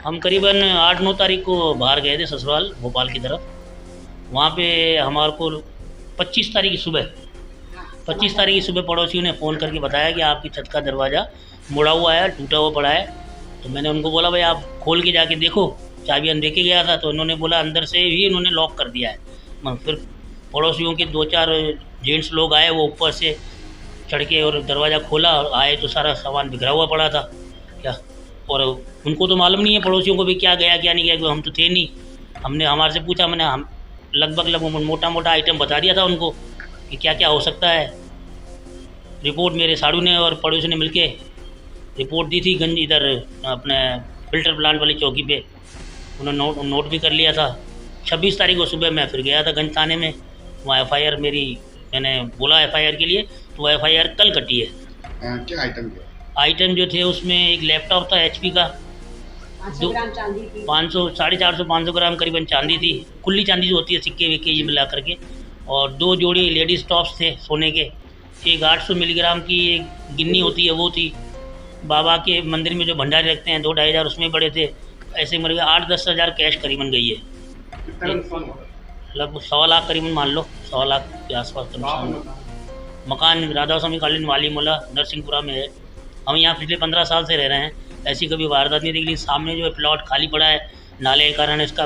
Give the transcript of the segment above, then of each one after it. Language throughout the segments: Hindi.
हम करीबन 8-9 तारीख को बाहर गए थे ससुराल भोपाल की तरफ। वहाँ पे हमारे को 25 तारीख की सुबह 25 तारीख की सुबह पड़ोसियों ने फ़ोन करके बताया कि आपकी छत का दरवाज़ा मुड़ा हुआ है, टूटा हुआ पड़ा है। तो मैंने उनको बोला भाई आप खोल के जाके देखो, चाबी हम देके गया था। तो उन्होंने बोला अंदर से ही इन्होंने लॉक कर दिया है। फिर पड़ोसियों के 2-4 जेंट्स लोग आए, वो ऊपर से चढ़ के और दरवाज़ा खोला और आए तो सारा सामान बिखरा हुआ पड़ा था क्या। और उनको तो मालूम नहीं है पड़ोसियों को भी क्या गया क्या नहीं गया, क्योंकि हम तो थे नहीं। हमने हमारे से पूछा, मैंने हम लगभग मोटा मोटा आइटम बता दिया था उनको कि क्या क्या हो सकता है। रिपोर्ट मेरे साड़ू ने और पड़ोसी ने मिलके रिपोर्ट दी थी गंज इधर अपने फिल्टर प्लांट वाली चौकी पे। उन्होंने नोट भी कर लिया था। 26 तारीख को सुबह मैं फिर गया था गंज थाने में। वहाँ एफआईआर मेरी, मैंने बोला एफआईआर के लिए, तो वो एफआईआर कल कटी है। क्या आइटम थे? आइटम जो थे उसमें एक लैपटॉप था एचपी का, 500 ग्राम चांदी थी, 500 450 ग्राम करीबन चांदी थी, खुली चांदी जो होती है सिक्के विक्के ये मिला करके। और 2 जोड़ी लेडीज़ टॉप्स थे सोने के। एक 800 मिलीग्राम की एक गिन्नी होती है वो थी। बाबा के मंदिर में जो भंडारे रखते हैं 2-2.5 उसमें पड़े थे। ऐसे मेरे 8-10 हज़ार कैश करीबन गई है। कितना नुकसान हुआ? लगभग 1.25 लाख करीबन मान लो, 1.25 लाख के आसपास का नुकसान हुआ। मकान राधा स्वामी कालीन वाली मोला नरसिंहपुरा में है। हम यहाँ पिछले 15 साल से रह रहे हैं। ऐसी कभी वारदात नहीं देखी, लेकिन सामने जो है प्लॉट खाली पड़ा है, नाले के कारण इसका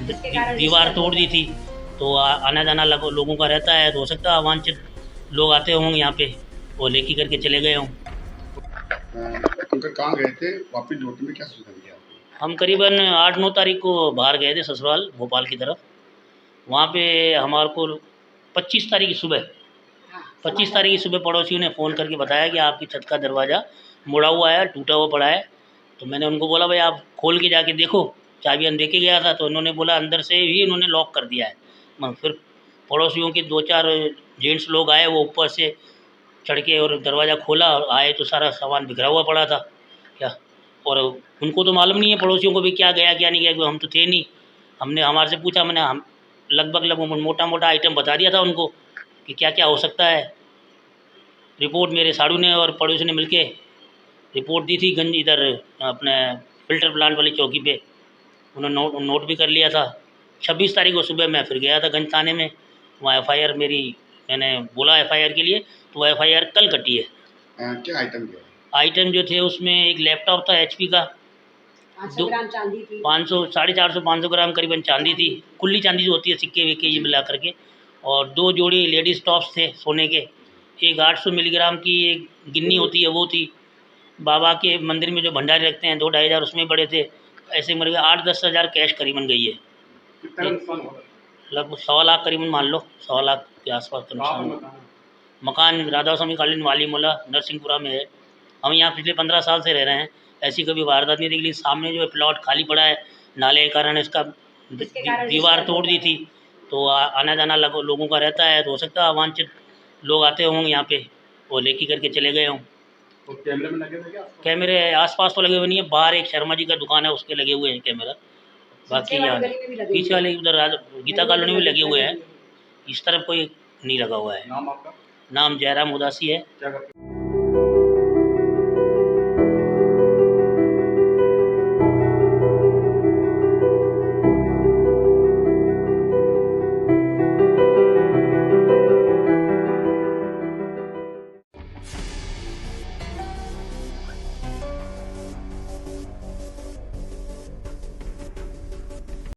दीवार तोड़ दी थी। तो आना जाना लोगों का रहता है, तो हो सकता है अवांछित लोग आते होंगे यहाँ पे, वो लेके करके चले गए हों। अंकल कहाँ गए थे? वापस लौटने में क्या सूचना दिया आपको? हम करीबन 8-9 तारीख को बाहर गए थे ससुराल भोपाल की तरफ। वहाँ पे हमारे को 25 तारीख की सुबह 25 तारीख की सुबह पड़ोसियों ने फ़ोन करके बताया कि आपकी छत का दरवाज़ा मुड़ा हुआ है, टूटा हुआ पड़ा है। तो मैंने उनको बोला भाई आप खोल के जाके देखो, चाबी हम देके गया था। तो उन्होंने बोला अंदर से ही इन्होंने लॉक कर दिया है। फिर पड़ोसियों के 2-4 जेंट्स लोग आए, वो ऊपर से चढ़ के और दरवाज़ा खोला और आए तो सारा सामान बिखरा हुआ पड़ा था क्या। और उनको तो मालूम नहीं है पड़ोसियों को भी क्या गया क्या नहीं गया, क्योंकि हम तो थे नहीं। हमने हमारे से पूछा, मैंने हम लगभग मोटा मोटा आइटम बता दिया था उनको कि क्या क्या हो सकता है। रिपोर्ट मेरे साड़ू ने और पड़ोसी ने मिलके रिपोर्ट दी थी गंज इधर अपने फिल्टर प्लांट वाली चौकी पे। उन्होंने नोट भी कर लिया था। 26 तारीख को सुबह मैं फिर गया था गंज थाने में। वहाँ एफआईआर मेरी, मैंने बोला एफआईआर के लिए, तो वो एफआईआर कल कटी है। क्या आइटम थे? आइटम जो थे उसमें एक लैपटॉप था एचपी का, 500 ग्राम चांदी थी, 500 450 ग्राम करीबन चांदी थी, खुली चांदी जो होती है सिक्के विक्के ये मिला करके। और 2 जोड़ी लेडीज़ टॉप्स थे सोने के। एक 800 मिलीग्राम की एक गिन्नी होती है वो थी। बाबा के मंदिर में जो भंडारे रखते हैं 2-2.5 उसमें पड़े थे। ऐसे मेरे 8-10 हज़ार कैश करीबन गई है। कितना नुकसान हुआ? लगभग 1.25 लाख करीबन मान लो, 1.25 लाख के आसपास का नुकसान हुआ। मकान राधा स्वामी कालीन वाली मोला नरसिंहपुरा में है। हम यहाँ पिछले 15 साल से रह रहे हैं। ऐसी कभी वारदात नहीं देखी, लेकिन सामने जो है प्लॉट खाली पड़ा है, नाले के कारण इसका दीवार तोड़ दी थी। तो आना जाना लोगों का रहता है, तो हो सकता है अवांछित लोग आते होंगे यहाँ पे, वो लेके करके चले गए हों। तो कैमरे में लगे थे क्या? कैमरे आसपास तो लगे हुए नहीं है, बाहर एक शर्मा जी का दुकान है उसके लगे हुए हैं कैमरा। बाकी यहाँ पीछे वाले उधर गीता कॉलोनी में लगे हुए हैं। इस तरफ कोई नहीं लगा हुआ है। नाम आपका? नाम जयराम उदासी है। क्या करते हैं?